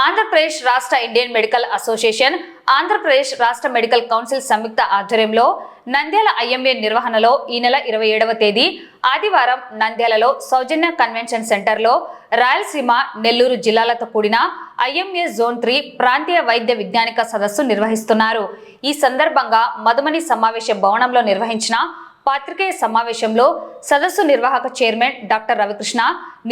ఆంధ్రప్రదేశ్ రాష్ట్ర Indian medical association, Andhra Pradesh రాష్ట్ర medical council సంయుక్త ఆధ్వర్యంలో నంద్యాల ఐఎంఏ నిర్వహణలో ఈ నెల 27వ తేదీ ఆదివారం నంద్యాలలో సౌజన్య కన్వెన్షన్ సెంటర్లో రాయలసీమ, నెల్లూరు జిల్లాలతో కూడిన ఐఎంఏ జోన్ 3 ప్రాంతీయ వైద్య విజ్ఞానిక సదస్సు నిర్వహిస్తున్నారు. ఈ సందర్భంగా మధుమని సమావేశ భవనంలో నిర్వహించిన పాత్రికేయ సమావేశంలో సదస్సు నిర్వాహక చైర్మన్ డాక్టర్ రవికృష్ణ,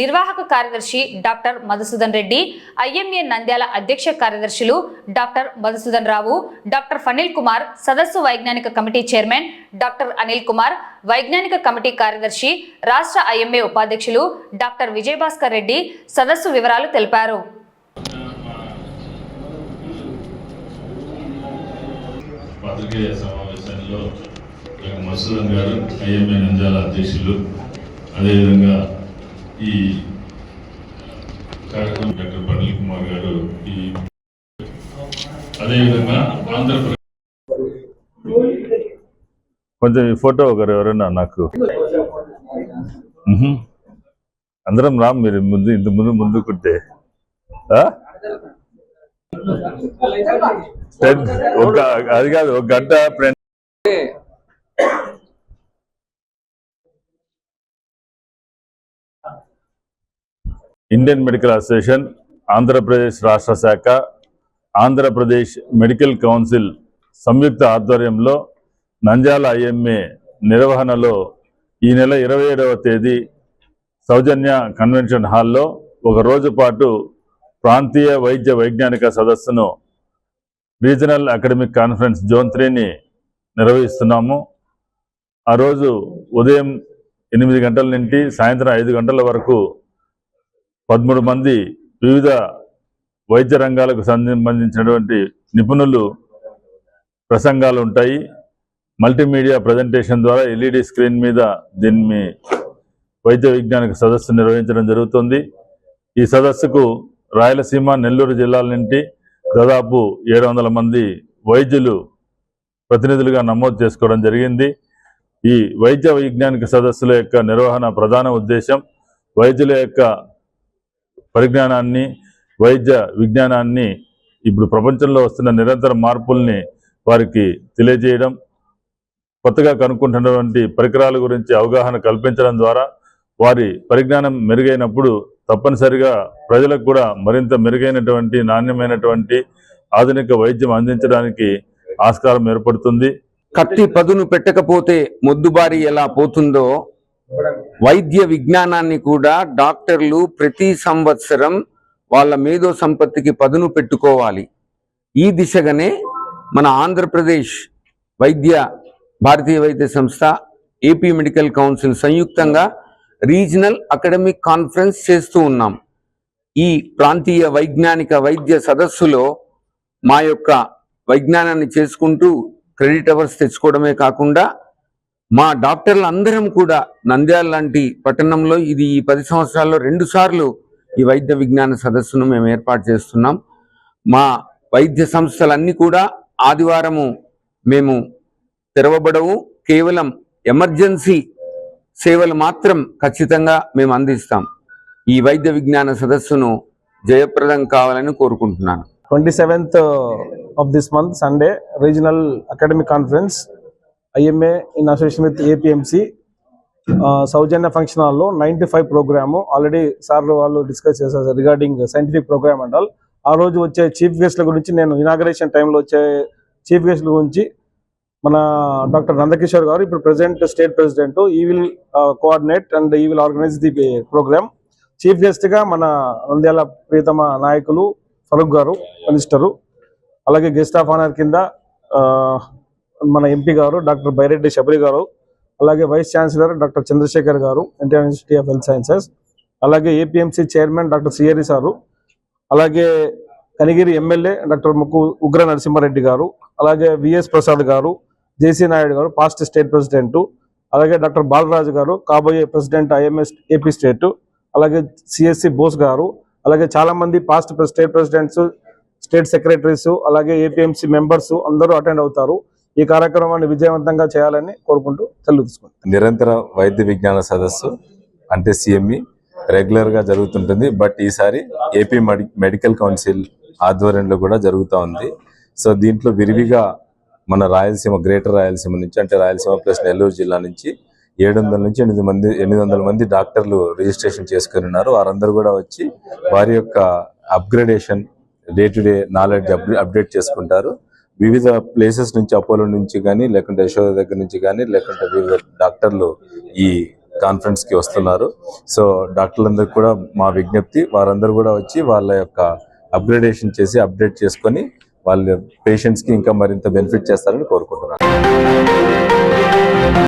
నిర్వాహక కార్యదర్శి డాక్టర్ మధుసూదన్ రెడ్డి, ఐఎంఏ నంద్యాల అధ్యక్ష కార్యదర్శులు డాక్టర్ మధుసూదన్ రావు, డాక్టర్ ఫనిల్ కుమార్, సదస్సు వైజ్ఞానిక committee chairman doctor Anil Kumar, వైజ్ఞానిక కమిటీ కార్యదర్శి, రాష్ట్ర ఐఎంఏ ఉపాధ్యక్షులు డాక్టర్ విజయభాస్కర్ రెడ్డి సదస్సు వివరాలు తెలిపారు. మధుసూదన్ గారు ఐఎంఏ నంద్యాల అధ్యక్షులు, అదేవిధంగా ఈ కార్యక్రమం డాక్టర్ ఫనిల్ కుమార్ గారు, అదేవిధంగా ఆంధ్రప్రదేశ్ కొంచెం ఈ ఫోటో ఒకరు ఎవరైనా నాకు అందరం రా, మీరు ముందు కుట్టే అది కాదు, ఒక గంట friend Indian medical association, Andhra Pradesh రాష్ట్ర శాఖ, ఆంధ్రప్రదేశ్ మెడికల్ కౌన్సిల్ సంయుక్త ఆధ్వర్యంలో నంద్యాల ఐఎంఏ నిర్వహణలో ఈ నెల 27వ తేదీ సౌజన్య కన్వెన్షన్ హాల్లో ఒక రోజు పాటు ప్రాంతీయ వైద్య వైజ్ఞానిక సదస్సును రీజనల్ అకాడమిక్ కాన్ఫరెన్స్ జోన్ 3ని నిర్వహిస్తున్నాము. ఆ రోజు ఉదయం 8 గంటల నుండి సాయంత్రం 5 గంటల వరకు 13 మంది వివిధ వైద్య రంగాలకు సంబంధించినటువంటి నిపుణులు ప్రసంగాలు ఉంటాయి. మల్టీమీడియా ప్రజెంటేషన్ ద్వారా ఎల్ఈడి స్క్రీన్ మీద దీన్ని వైద్య విజ్ఞానిక సదస్సు నిర్వహించడం జరుగుతుంది. ఈ సదస్సుకు రాయలసీమ, నెల్లూరు జిల్లాల నుండి దాదాపు 700 మంది వైద్యులు ప్రతినిధులుగా నమోదు చేసుకోవడం జరిగింది. ఈ వైద్య వైజ్ఞానిక సదస్సుల యొక్క నిర్వహణ ప్రధాన ఉద్దేశం వైద్యుల యొక్క పరిజ్ఞానాన్ని, వైద్య విజ్ఞానాన్ని, ఇప్పుడు ప్రపంచంలో వస్తున్న నిరంతర మార్పుల్ని వారికి తెలియజేయడం, కొత్తగా కనుక్కుంటున్నటువంటి పరికరాల గురించి అవగాహన కల్పించడం ద్వారా వారి పరిజ్ఞానం మెరుగైనప్పుడు తప్పనిసరిగా ప్రజలకు కూడా మరింత మెరుగైనటువంటి, నాణ్యమైనటువంటి ఆధునిక వైద్యం అందించడానికి ఆస్కారం ఏర్పడుతుంది. కత్తి పదును పెట్టకపోతే మొద్దుబారి ఎలా పోతుందో వైద్య విజ్ఞానాన్ని కూడా డాక్టర్లు ప్రతి సంవత్సరం వాళ్ళ మేధో సంపత్తికి పదును పెట్టుకోవాలి. ఈ దిశగానే మన ఆంధ్రప్రదేశ్ భారతీయ వైద్య సంస్థ, ఏపీ మెడికల్ కౌన్సిల్ సంయుక్తంగా రీజనల్ అకాడమిక్ కాన్ఫరెన్స్ చేస్తూ ఉన్నాం. ఈ ప్రాంతీయ వైజ్ఞానిక వైద్య సదస్సులో మా యొక్క వైజ్ఞానాన్ని చేసుకుంటూ క్రెడిట్ అవర్స్ తెచ్చుకోవడమే కాకుండా మా డాక్టర్లు అందరం కూడా నంద్యాల లాంటి పట్టణంలో ఇది ఈ 10 సంవత్సరాల్లో 2 సార్లు ఈ వైద్య విజ్ఞాన సదస్సును మేము ఏర్పాటు చేస్తున్నాం. మా వైద్య సంస్థలన్నీ కూడా ఆదివారము మేము తెరవబడవు, కేవలం ఎమర్జెన్సీ సేవలు మాత్రం ఖచ్చితంగా మేము అందిస్తాం. ఈ వైద్య విజ్ఞాన సదస్సును జయప్రదం కావాలని కోరుకుంటున్నాను. 27th of this month, Sunday, Regional Academic Conference, IMA in association with APMC, Saujanya Function Hall లో 95 ప్రోగ్రాము ఆల్రెడీ సార్లు వాళ్ళు డిస్కస్ చేశారు regarding scientific programme and all. ఆ రోజు వచ్చే చీఫ్ గెస్ట్ల గురించి, నేను ఇనాగరేషన్ టైంలో వచ్చే చీఫ్ గెస్ట్ల గురించి మన డాక్టర్ నందకిషోర్ గారు, ఇప్పుడు president, state president, he will coordinate and he will organise the programme. Chief గెస్ట్గా మన నంద్యాల ప్రియతమ నాయకులు ఫరూక్ గారు, మినిస్టరు, అలాగే గెస్ట్ ఆఫ్ ఆనర్ కింద మన ఎంపీ గారు డాక్టర్ బైరెడ్డి శబరి గారు, అలాగే వైస్ ఛాన్సలర్ డాక్టర్ చంద్రశేఖర్ గారు, NTR institute of health sciences, అలాగే ఏపీఎంసీ చైర్మన్ డాక్టర్ సిఆర్ఈ సారు, అలాగే కనిగిరి ఎమ్మెల్యే డాక్టర్ ఉగ్ర నరసింహారెడ్డి గారు, అలాగే విఎస్ ప్రసాద్ గారు, జేసీ నాయుడు గారు, పాస్ట్ స్టేట్ ప్రెసిడెంట్, అలాగే డాక్టర్ బాలరాజు గారు, కాబోయే ప్రెసిడెంట్ ఐఎంఎస్ ఏపీ స్టేట్, అలాగే సిఎస్సి బోస్ గారు, అలాగే చాలా మంది past state presidents, state secretaries, అలాగే ఏపీఎంసీ మెంబర్స్ అందరూ అటెండ్ అవుతారు. ఈ కార్యక్రమాన్ని విజయవంతంగా చేయాలని కోరుకుంటూ సెలవు తీసుకుంటాం. నిరంతర వైద్య విజ్ఞాన సదస్సు అంటే సిఎంఈ రెగ్యులర్ గా జరుగుతుంటుంది. బట్ ఈసారి ఏపీ మెడికల్ కౌన్సిల్ ఆధ్వర్యంలో కూడా జరుగుతూ ఉంది. సో దీంట్లో విరివిగా మన రాయలసీమ, గ్రేటర్ రాయలసీమ నుంచి, అంటే రాయలసీమ ప్లస్ నెల్లూరు జిల్లా నుంచి 700 నుంచి 800 మంది డాక్టర్లు రిజిస్ట్రేషన్ చేసుకుని ఉన్నారు. వారందరూ కూడా వచ్చి వారి యొక్క upgradation, day to day knowledge update చేసుకుంటారు. వివిధ ప్లేసెస్ నుంచి, అపోలో నుంచి కానీ, లేకుంటే యశోద దగ్గర నుంచి కానీ, లేకుంటే వివిధ డాక్టర్లు ఈ కాన్ఫరెన్స్ కి వస్తున్నారు. సో డాక్టర్లందరూ కూడా మా విజ్ఞప్తి, వారందరూ కూడా వచ్చి వాళ్ళ యొక్క అప్గ్రేడేషన్ చేసి అప్డేట్ చేసుకొని వాళ్ళ పేషెంట్స్ కి ఇంకా మరింత బెనిఫిట్ చేస్తారని కోరుకుంటున్నాను.